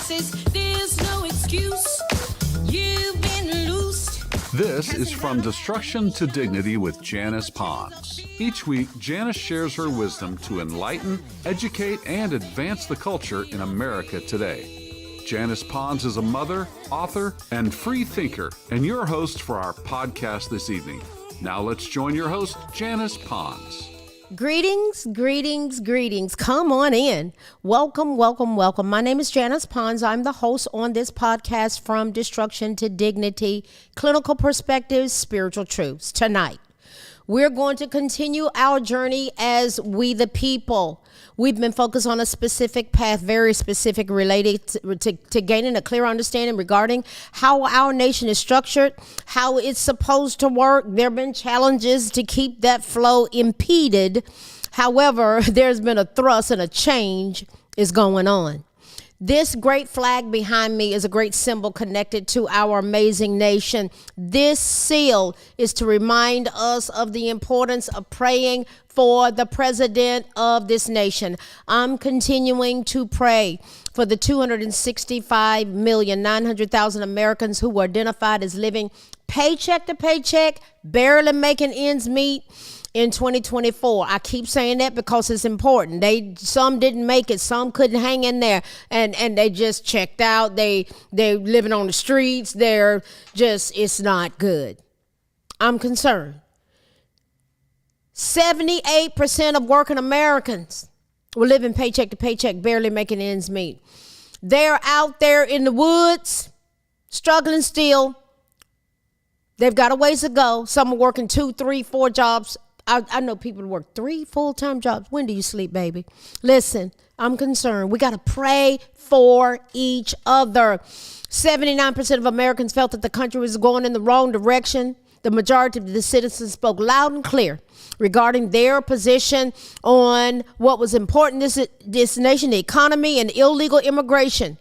taxes. There's no excuse. You've been loosed. This is From Destruction to Dignity with Janice Pons. Each week, Janice shares her wisdom to enlighten, educate, and advance the culture in America today. Janice Pons is a mother, author, and free thinker, and your host for our podcast this evening. Now let's join your host, Janice Pons. Greetings, greetings, greetings. Come on in. Welcome, welcome, welcome. My name is Janice Pons. I'm the host on this podcast, From Destruction to Dignity, Clinical Perspectives, Spiritual Truths. Tonight, we're going to continue our journey as we the people. We've been focused on a specific path, very specific, related to gaining a clear understanding regarding how our nation is structured, how it's supposed to work. There have been challenges to keep that flow impeded. However, there's been a thrust and a change is going on. This great flag behind me is a great symbol connected to our amazing nation. This seal is to remind us of the importance of praying for the president of this nation. I'm continuing to pray for the 265,900,000 Americans who were identified as living paycheck to paycheck, barely making ends meet in 2024. I keep saying that because it's important. Some didn't make it, some couldn't hang in there, and they just checked out. They living on the streets. It's not good. I'm concerned. 78% of working Americans were living paycheck to paycheck, barely making ends meet. They're out there in the woods, struggling still. They've got a ways to go. Some are working 2, 3, 4 jobs. I know people who work 3 full-time jobs. When do you sleep, baby? Listen, I'm concerned. We got to pray for each other. 79% of Americans felt that the country was going in the wrong direction. The majority of the citizens spoke loud and clear regarding their position on what was important in this nation, the economy and illegal immigration.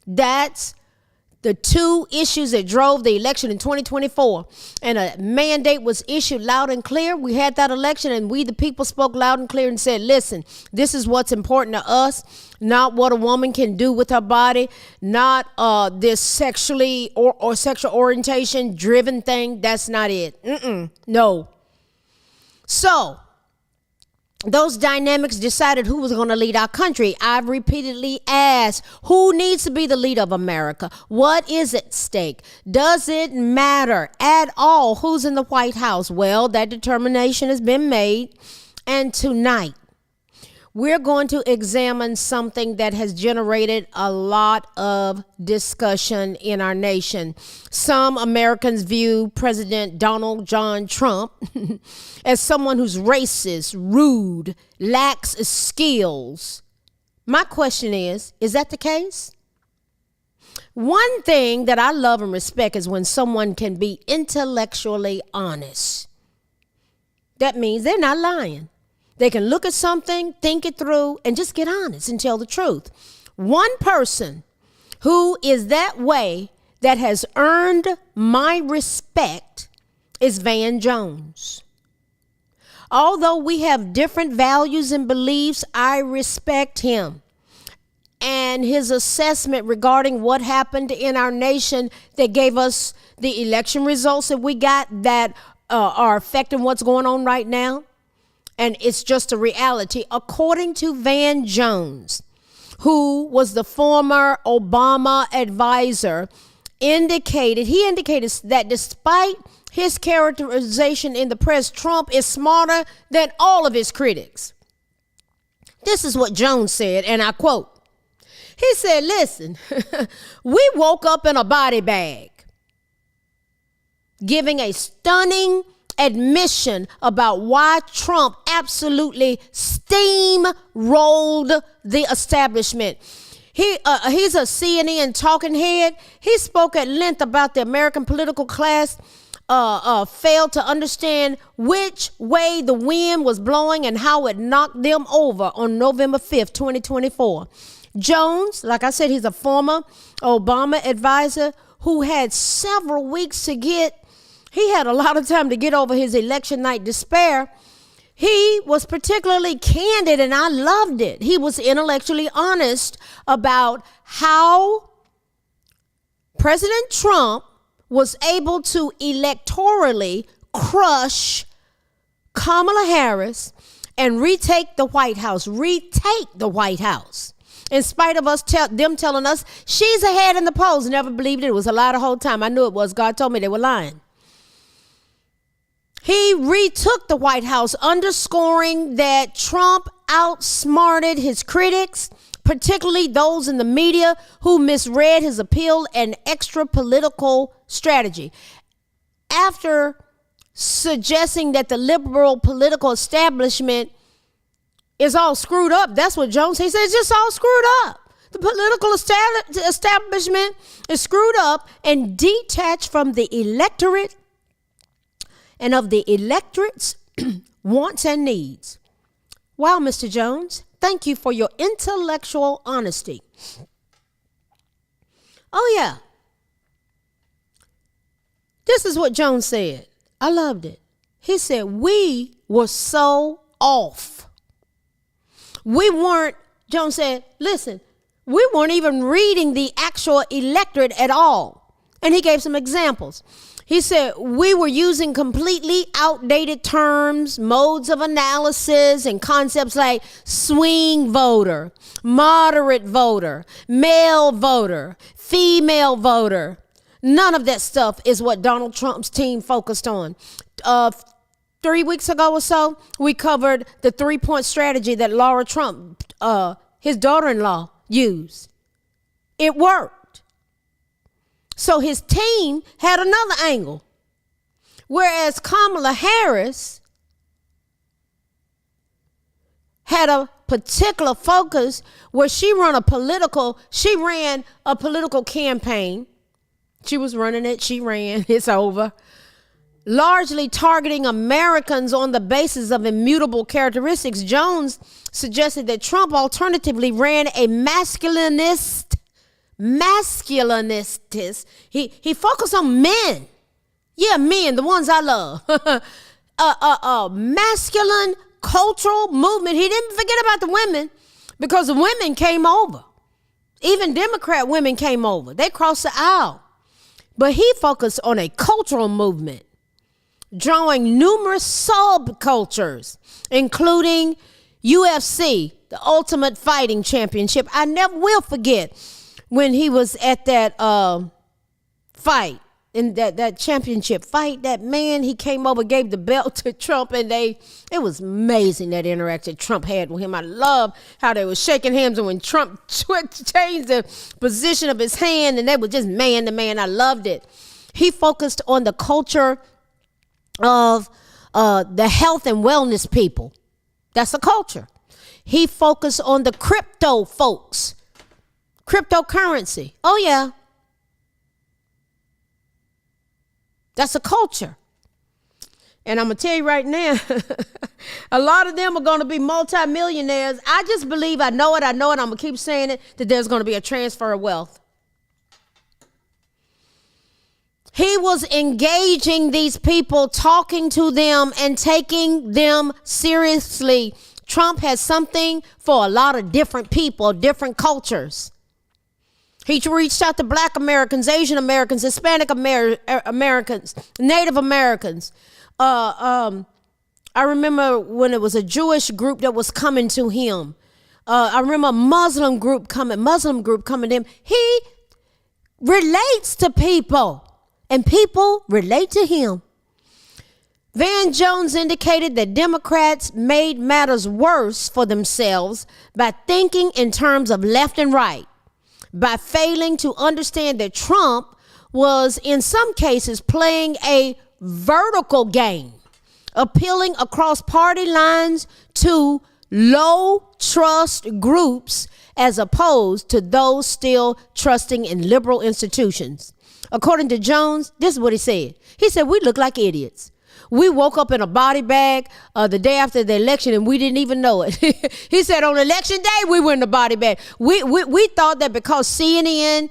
That's the two issues that drove the election in 2024. And a mandate was issued loud and clear. We had that election, and we, the people, spoke loud and clear and said, listen, this is what's important to us, not what a woman can do with her body, not this sexually or sexual orientation driven thing. That's not it. No. So those dynamics decided who was going to lead our country. I've repeatedly asked, who needs to be the leader of America? What is at stake? Does it matter at all who's in the White House? Well, that determination has been made. And tonight, we're going to examine something that has generated a lot of discussion in our nation. Some Americans view President Donald John Trump as someone who's racist, rude, lacks skills. My question is that the case? One thing that I love and respect is when someone can be intellectually honest. That means they're not lying. They can look at something, think it through, and just get honest and tell the truth. One person who is that way, that has earned my respect, is Van Jones. Although we have different values and beliefs, I respect him and his assessment regarding what happened in our nation that gave us the election results that we got that are affecting what's going on right now. And it's just a reality. According to Van Jones, who was the former Obama advisor, indicated that despite his characterization in the press, Trump is smarter than all of his critics. This is what Jones said, and I quote. He said, listen, we woke up in a body bag, giving a stunning admission about why Trump absolutely steamrolled the establishment. He's a CNN talking head. He spoke at length about the American political class failed to understand which way the wind was blowing and how it knocked them over on November 5th, 2024. Jones, like I said, he's a former Obama advisor who had several weeks to get. He had a lot of time to get over his election night despair. He was particularly candid, and I loved it. He was intellectually honest about how President Trump was able to electorally crush Kamala Harris and retake the White House. In spite of us them telling us she's ahead in the polls. Never believed it. It was a lie the whole time. I knew it was. God told me they were lying. He retook the White House, underscoring that Trump outsmarted his critics, particularly those in the media who misread his appeal and extra political strategy. After suggesting that the liberal political establishment is all screwed up, that's what Jones said. He said it's just all screwed up. The political establishment is screwed up and detached from the electorate and of the electorate's wants and needs. Wow, Mr. Jones, thank you for your intellectual honesty. Oh, yeah. This is what Jones said. I loved it. He said, we were so off. We weren't, Jones said, listen, we weren't even reading the actual electorate at all. And he gave some examples. He said, we were using completely outdated terms, modes of analysis, and concepts like swing voter, moderate voter, male voter, female voter. None of that stuff is what Donald Trump's team focused on. 3 weeks ago or so, we covered the 3-point strategy that Laura Trump, his daughter-in-law, used. It worked. So his team had another angle. Whereas Kamala Harris had a particular focus where she ran a political campaign. She was running it. She ran. It's over. Largely targeting Americans on the basis of immutable characteristics. Jones suggested that Trump alternatively ran a masculinist. He focused on men. Yeah, men, the ones I love. Masculine cultural movement. He didn't forget about the women because the women came over. Even Democrat women came over. They crossed the aisle. But he focused on a cultural movement, drawing numerous subcultures, including UFC, the Ultimate Fighting Championship. I never will forget when he was at that fight, in that championship fight, that man, he came over, gave the belt to Trump, and it was amazing that interaction Trump had with him. I love how they were shaking hands, and when Trump changed the position of his hand, and they were just man to man. I loved it. He focused on the culture of the health and wellness people. That's a culture. He focused on the crypto folks. Cryptocurrency. Oh, yeah. That's a culture. And I'm going to tell you right now, a lot of them are going to be multimillionaires. I just believe, I know it, I'm going to keep saying it, that there's going to be a transfer of wealth. He was engaging these people, talking to them, and taking them seriously. Trump has something for a lot of different people, different cultures. He reached out to Black Americans, Asian Americans, Hispanic Americans, Native Americans. I remember when it was a Jewish group that was coming to him. I remember a Muslim group coming to him. He relates to people, and people relate to him. Van Jones indicated that Democrats made matters worse for themselves by thinking in terms of left and right, by failing to understand that Trump was, in some cases, playing a vertical game, appealing across party lines to low trust groups as opposed to those still trusting in liberal institutions. According to Jones, this is what he said. He said, we look like idiots. We woke up in a body bag the day after the election, and we didn't even know it. He said on election day, we were in a body bag. We thought that because CNN,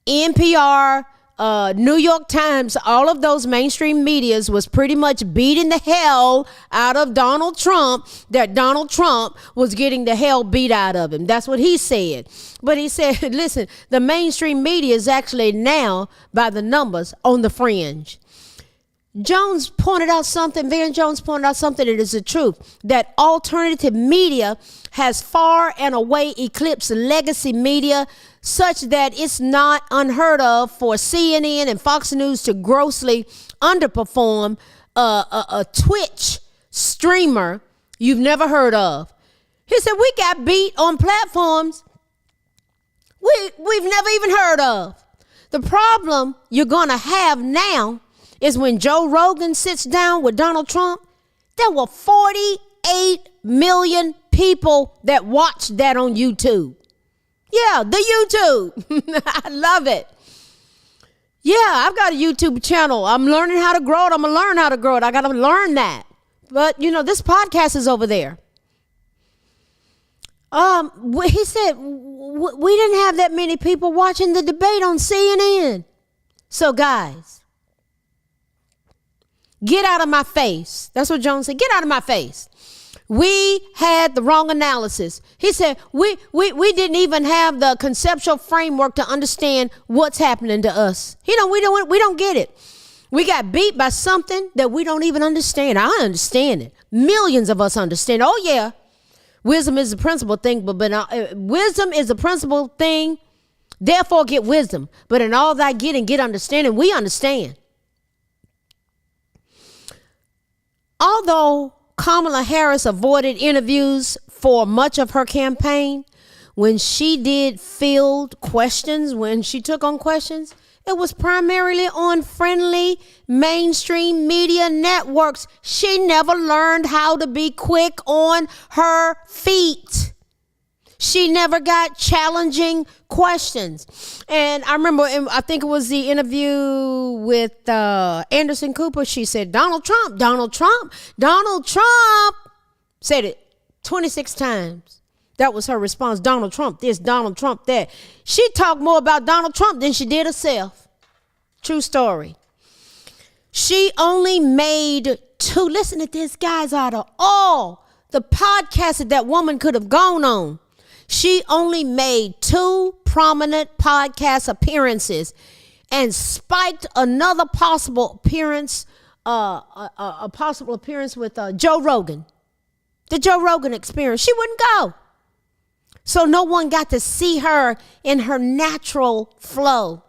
NPR, New York Times, all of those mainstream medias was pretty much beating the hell out of Donald Trump, that Donald Trump was getting the hell beat out of him. That's what he said. But he said, listen, the mainstream media is actually now, by the numbers, on the fringe. Van Jones pointed out something that is the truth, that alternative media has far and away eclipsed legacy media, such that it's not unheard of for CNN and Fox News to grossly underperform a Twitch streamer you've never heard of. He said, we got beat on platforms we've never even heard of. The problem you're going to have now is when Joe Rogan sits down with Donald Trump, there were 48 million people that watched that on YouTube. Yeah, the YouTube. I love it. Yeah, I've got a YouTube channel. I'm learning how to grow it. I'm going to learn how to grow it. I got to learn that. But, this podcast is over there. He said, we didn't have that many people watching the debate on CNN. So, guys, get out of my face. That's what Jones said. Get out of my face. We had the wrong analysis. He said, we didn't even have the conceptual framework to understand what's happening to us. We don't get it. We got beat by something that we don't even understand. I understand it. Millions of us understand. Oh, yeah. Wisdom is the principal thing, but wisdom is the principal thing. Therefore, get wisdom. But in all that get and get understanding, we understand. Although Kamala Harris avoided interviews for much of her campaign, when she did field questions, when she took on questions, it was primarily on friendly mainstream media networks. She never learned how to be quick on her feet. She never got challenging questions. And I remember, I think it was the interview with Anderson Cooper. She said, Donald Trump, Donald Trump, Donald Trump. Said it 26 times. That was her response. Donald Trump this, Donald Trump that. She talked more about Donald Trump than she did herself. True story. She only made 2. Listen to this, guys, out of all the podcasts that woman could have gone on. She only made 2 prominent podcast appearances and spiked another possible appearance, a possible appearance with Joe Rogan. The Joe Rogan Experience. She wouldn't go. So no one got to see her in her natural flow.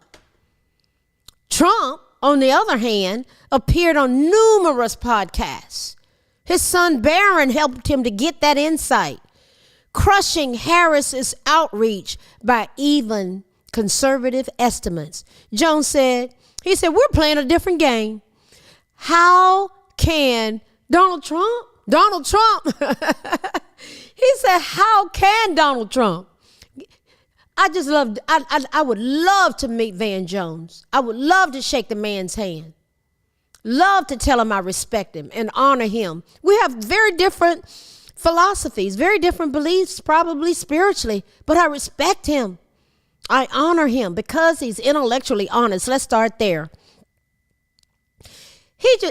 Trump, on the other hand, appeared on numerous podcasts. His son Barron helped him to get that insight, crushing Harris's outreach by even conservative estimates. Jones said, we're playing a different game. How can Donald Trump? He said, how can Donald Trump? I would love to meet Van Jones. I would love to shake the man's hand. Love to tell him I respect him and honor him. We have very different philosophies, very different beliefs, probably spiritually, but I respect him. I honor him because he's intellectually honest. Let's start there.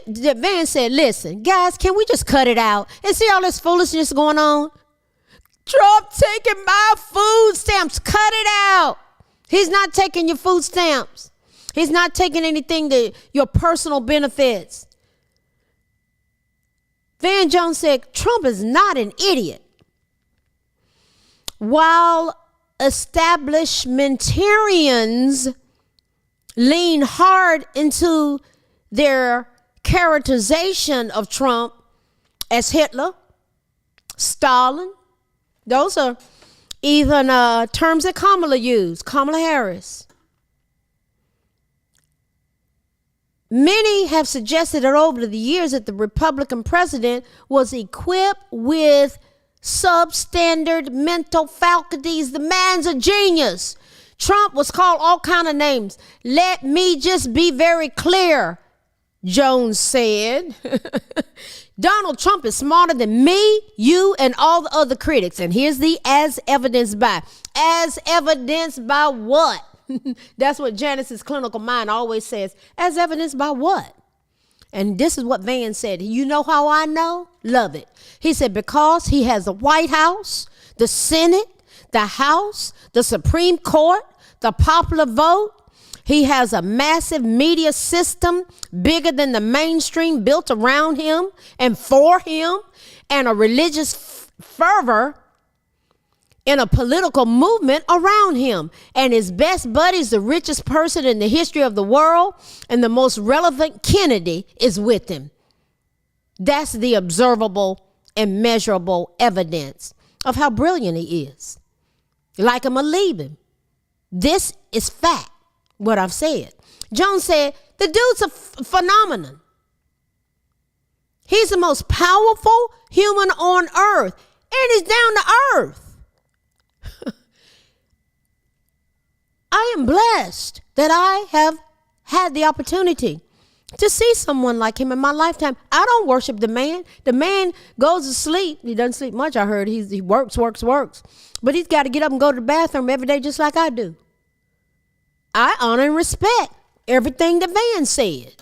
Van said, listen, guys, can we just cut it out and see all this foolishness going on? Trump taking my food stamps. Cut it out. He's not taking your food stamps. He's not taking anything to your personal benefits. Van Jones said, Trump is not an idiot. While establishmentarians lean hard into their characterization of Trump as Hitler, Stalin, those are even terms that Kamala used, Kamala Harris. Many have suggested that over the years that the Republican president was equipped with substandard mental faculties. The man's a genius. Trump was called all kind of names. Let me just be very clear, Jones said. Donald Trump is smarter than me, you, and all the other critics. And here's the as evidenced by. As evidenced by what? That's what Janice's clinical mind always says. As evidenced by what? And this is what Van said. You know how I know? Love it. He said, because he has the White House, the Senate, the House, the Supreme Court, the popular vote. He has a massive media system bigger than the mainstream built around him and for him, and a religious fervor in a political movement around him. And his best buddy's the richest person in the history of the world, and the most relevant Kennedy is with him. That's the observable and measurable evidence of how brilliant he is. Like him or leave him. This is fact, what I've said. Jones said, the dude's a phenomenon. He's the most powerful human on earth, and he's down to earth. I am blessed that I have had the opportunity to see someone like him in my lifetime. I don't worship the man. The man goes to sleep. He doesn't sleep much, I heard. He works. But he's got to get up and go to the bathroom every day just like I do. I honor and respect everything that Van said.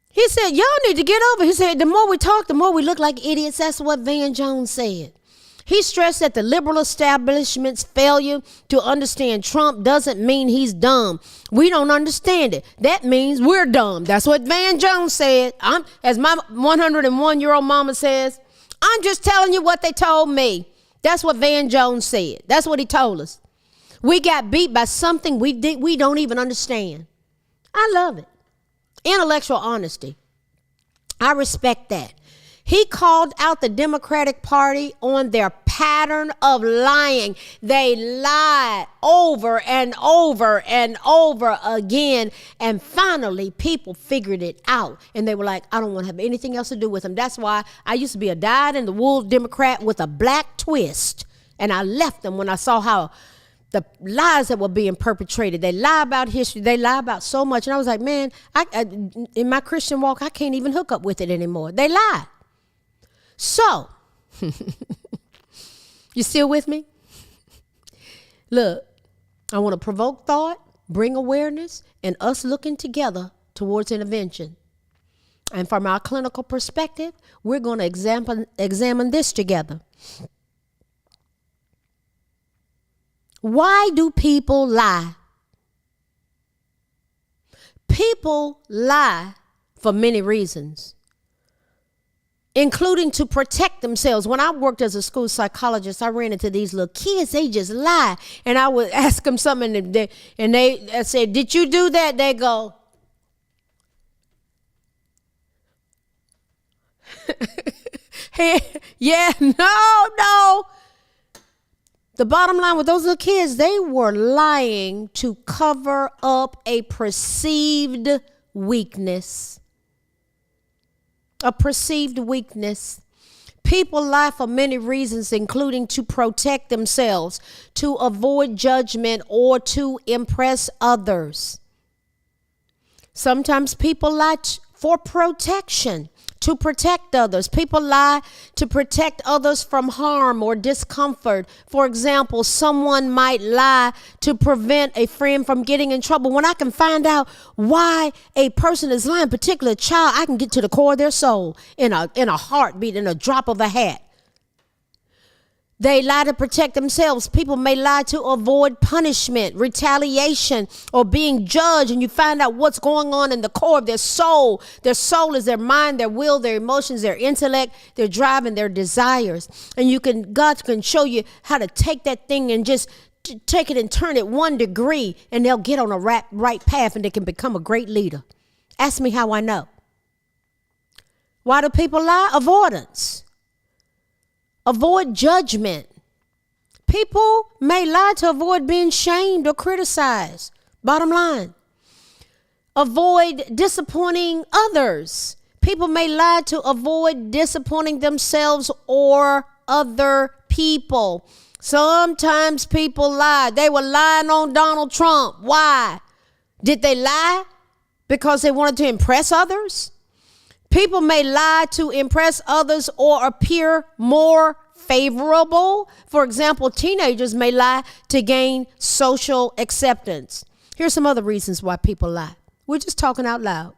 He said, y'all need to get over. He said, the more we talk, the more we look like idiots. That's what Van Jones said. He stressed that the liberal establishment's failure to understand Trump doesn't mean he's dumb. We don't understand it. That means we're dumb. That's what Van Jones said. As my 101-year-old mama says, I'm just telling you what they told me. That's what Van Jones said. That's what he told us. We got beat by something we don't even understand. I love it. Intellectual honesty. I respect that. He called out the Democratic Party on their pattern of lying. They lied over and over and over again. And finally, people figured it out. And they were like, I don't want to have anything else to do with them. That's why I used to be a dyed-in-the-wool Democrat with a black twist. And I left them when I saw how the lies that were being perpetrated. They lie about history. They lie about so much. And I was like, man, in my Christian walk, I can't even hook up with it anymore. They lie. So, you still with me? Look, I want to provoke thought, bring awareness, and us looking together towards intervention. And from our clinical perspective, we're going to examine this together. Why do people lie? People lie for many reasons, including to protect themselves. When I worked as a school psychologist, I ran into these little kids. They just lie. And I would ask them something, and I said, did you do that? They go, hey, yeah, no. The bottom line with those little kids, they were lying to cover up a perceived weakness. A perceived weakness. People lie for many reasons, including to protect themselves, to avoid judgment, or to impress others. Sometimes people lie for protection, to protect others. People lie to protect others from harm or discomfort. For example, someone might lie to prevent a friend from getting in trouble. When I can find out why a person is lying, particularly a child, I can get to the core of their soul in a heartbeat, in a drop of a hat. They lie to protect themselves. People may lie to avoid punishment, retaliation, or being judged, and you find out what's going on in the core of their soul. Their soul is their mind, their will, their emotions, their intellect, their drive, and their desires. And God can show you how to take that thing and just take it and turn it 1 degree, and they'll get on a right path, and they can become a great leader. Ask me how I know. Why do people lie? Avoidance. Avoid judgment. People may lie to avoid being shamed or criticized. Bottom line. Avoid disappointing others. People may lie to avoid disappointing themselves or other people. Sometimes people lie. They were lying on Donald Trump. Why? Did they lie because they wanted to impress others? People may lie to impress others or appear more favorable. For example, teenagers may lie to gain social acceptance. Here's some other reasons why people lie. We're just talking out loud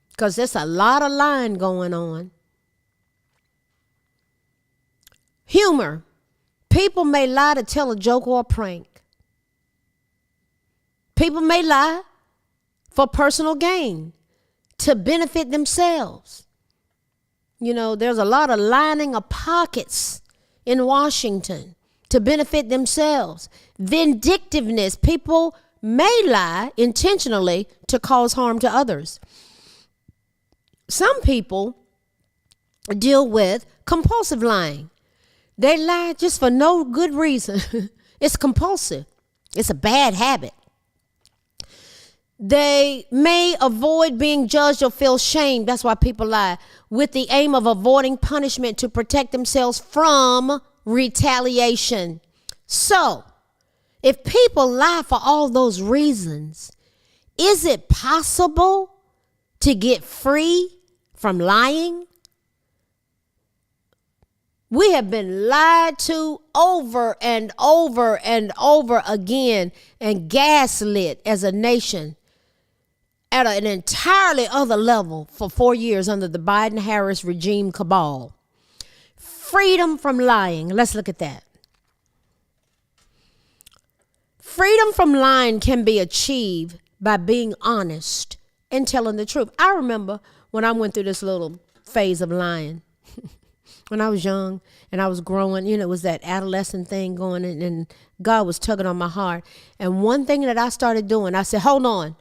because there's a lot of lying going on. Humor. People may lie to tell a joke or a prank. People may lie for personal gain, to benefit themselves. You know, there's a lot of lining of pockets in Washington to benefit themselves. Vindictiveness. People may lie intentionally to cause harm to others. Some people deal with compulsive lying. They lie just for no good reason. It's compulsive. It's a bad habit. They may avoid being judged or feel shame. That's why people lie, with the aim of avoiding punishment to protect themselves from retaliation. So, if people lie for all those reasons, is it possible to get free from lying? We have been lied to over and over and over again and gaslit as a nation at an entirely other level for 4 years under the Biden-Harris regime cabal. Freedom from lying. Let's look at that. Freedom from lying can be achieved by being honest and telling the truth. I remember when I went through this little phase of lying. When I was young and I was growing, you know, it was that adolescent thing going, and God was tugging on my heart. And one thing that I started doing, I said, hold on.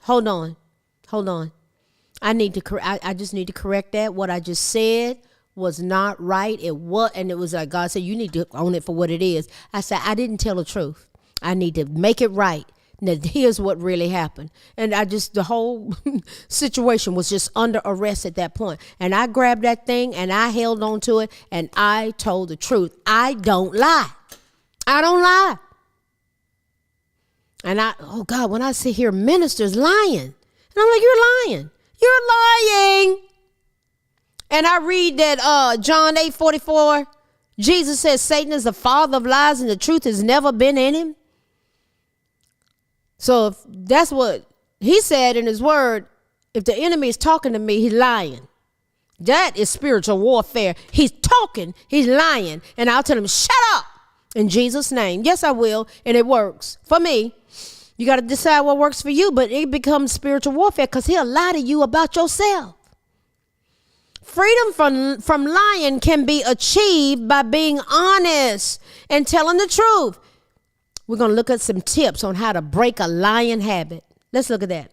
I just need to correct that. What I just said was not right. It was like God said, you need to own it for what it is. I said, I didn't tell the truth. I need to make it right. Now, here's what really happened. And the whole situation was just under arrest at that point. And I grabbed that thing and I held on to it and I told the truth. I don't lie. I don't lie. And oh God, when I sit here, ministers lying. And I'm like, you're lying. You're lying. And I read that John 8:44, Jesus says Satan is the father of lies and the truth has never been in him. So if that's what he said in his word, if the enemy is talking to me, he's lying. That is spiritual warfare. He's talking, he's lying. And I'll tell him, shut up in Jesus' name. Yes, I will. And it works for me. You got to decide what works for you, but it becomes spiritual warfare because he'll lie to you about yourself. Freedom from lying can be achieved by being honest and telling the truth. We're going to look at some tips on how to break a lying habit. Let's look at that.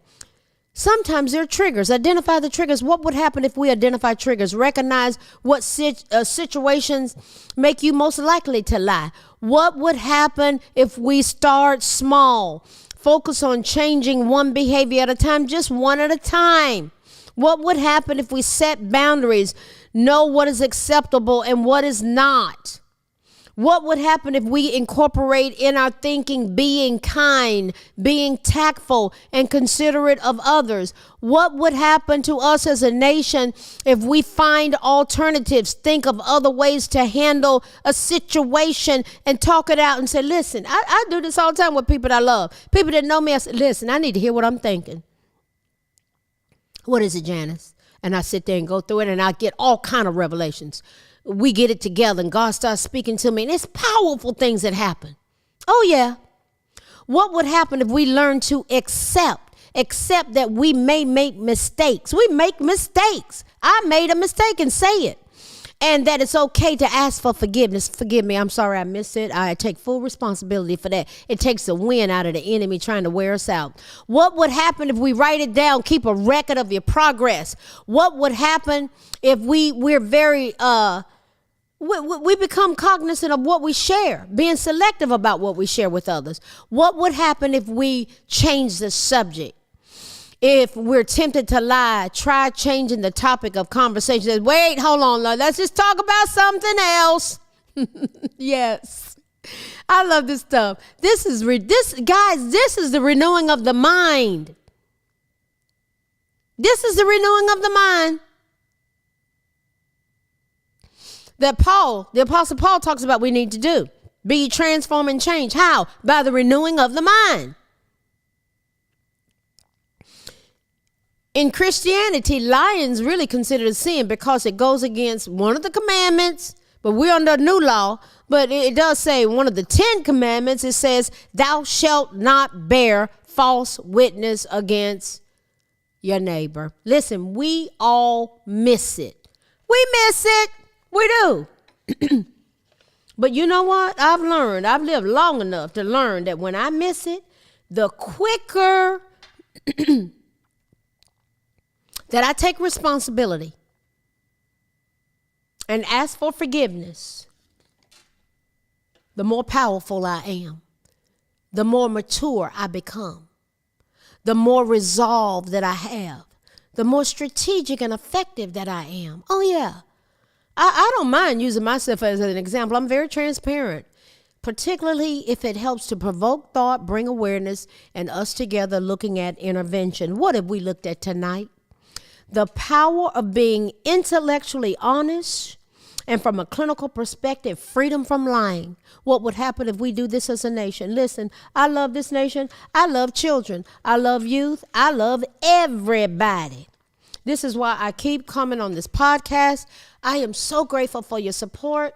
Sometimes there are triggers. Identify the triggers. What would happen if we identify triggers? Recognize what situations make you most likely to lie. What would happen if we start small? Focus on changing one behavior at a time, just one at a time. What would happen if we set boundaries, know what is acceptable and what is not? What would happen if we incorporate in our thinking being kind, being tactful, and considerate of others? What would happen to us as a nation if we find alternatives, think of other ways to handle a situation and talk it out and say, listen, I do this all the time with people that I love. People that know me, I say, listen, I need to hear what I'm thinking. What is it, Janice? And I sit there and go through it and I get all kind of revelations. We get it together and God starts speaking to me and it's powerful things that happen. Oh yeah. What would happen if we learn to accept that we may make mistakes? We make mistakes. I made a mistake and say it. And that it's okay to ask for forgiveness. Forgive me, I'm sorry I missed it. I take full responsibility for that. It takes the wind out of the enemy trying to wear us out. What would happen if we write it down, keep a record of your progress? What would happen if we're very, we become cognizant of what we share, being selective about what we share with others? What would happen if we change the subject? If we're tempted to lie, try changing the topic of conversation. Wait, hold on, Lord. Let's just talk about something else. Yes. I love this stuff. This is the renewing of the mind. This is the renewing of the mind. that the Apostle Paul talks about we need to do. Be transformed and change. How? By the renewing of the mind. In Christianity, lying's really considered a sin because it goes against one of the commandments, but we're under a new law. But it does say one of the 10 commandments, it says, thou shalt not bear false witness against your neighbor. Listen, we all miss it. We miss it. We do. But you know what? I've lived long enough to learn that when I miss it, the quicker that I take responsibility and ask for forgiveness, the more powerful I am, the more mature I become, the more resolve that I have, the more strategic and effective that I am. Oh, yeah. I don't mind using myself as an example. I'm very transparent, particularly if it helps to provoke thought, bring awareness, and us together looking at intervention. What have we looked at tonight? The power of being intellectually honest and from a clinical perspective, freedom from lying. What would happen if we do this as a nation? Listen, I love this nation. I love children. I love youth. I love everybody. This is why I keep coming on this podcast. I am so grateful for your support.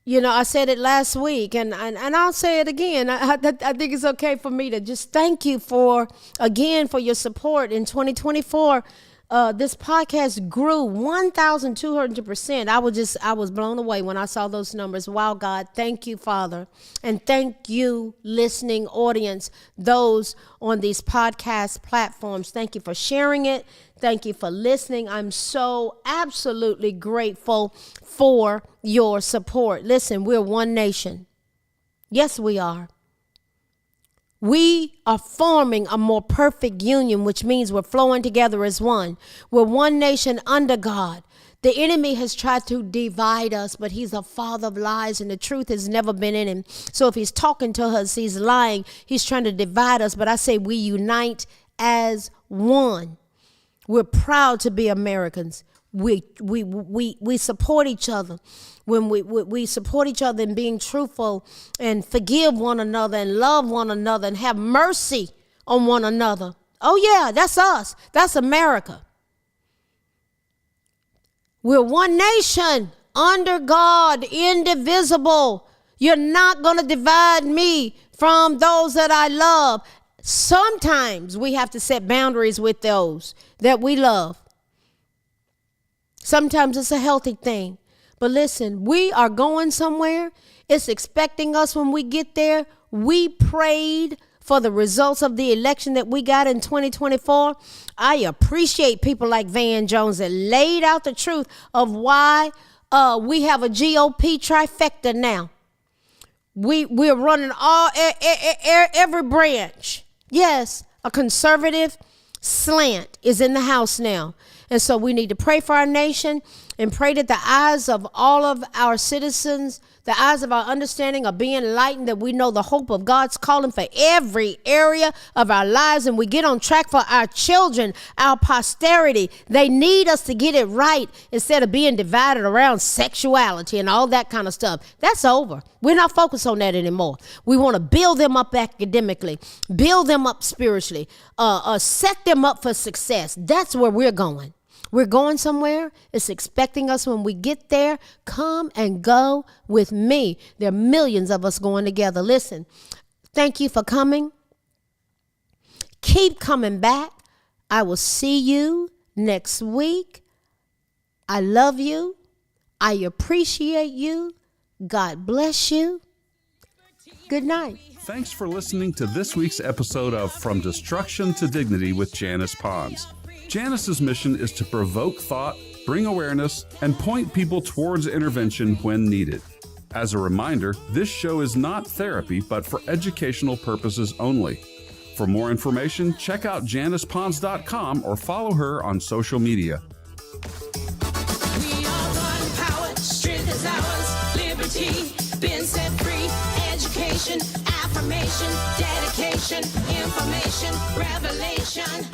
You know, I said it last week, and I'll say it again. I think it's okay for me to just thank you for your support in 2024. This podcast grew 1,200%. I was blown away when I saw those numbers. Wow, God, thank you, Father. And thank you, listening audience, those on these podcast platforms. Thank you for sharing it. Thank you for listening. I'm so absolutely grateful for your support. Listen, we're one nation. Yes, we are. We are forming a more perfect union, which means we're flowing together as one. We're one nation under God. The enemy has tried to divide us, but he's a father of lies, and the truth has never been in him. So if he's talking to us, he's lying. He's trying to divide us, but I say we unite as one. We're proud to be Americans. We support each other. When we support each other in being truthful and forgive one another and love one another and have mercy on one another. Oh yeah, that's us. That's America. We're one nation under God, indivisible. You're not going to divide me from those that I love. Sometimes we have to set boundaries with those that we love. Sometimes it's a healthy thing. But listen, we are going somewhere. It's expecting us when we get there. We prayed for the results of the election that we got in 2024. I appreciate people like Van Jones that laid out the truth of why we have a GOP trifecta now. We're running every branch. Yes, a conservative slant is in the house now. And so we need to pray for our nation and pray that the eyes of all of our citizens, the eyes of our understanding are being enlightened, that we know the hope of God's calling for every area of our lives, and we get on track for our children, our posterity. They need us to get it right instead of being divided around sexuality and all that kind of stuff. That's over. We're not focused on that anymore. We want to build them up academically, build them up spiritually, set them up for success. That's where we're going. We're going somewhere. It's expecting us when we get there. Come and go with me. There are millions of us going together. Listen, thank you for coming. Keep coming back. I will see you next week. I love you. I appreciate you. God bless you. Good night. Thanks for listening to this week's episode of From Destruction to Dignity with Janice Pons. Janice's mission is to provoke thought, bring awareness, and point people towards intervention when needed. As a reminder, this show is not therapy, but for educational purposes only. For more information, check out JanicePons.com or follow her on social media. We are one power, strength is ours, liberty, been set free, education, affirmation, dedication, information, revelation.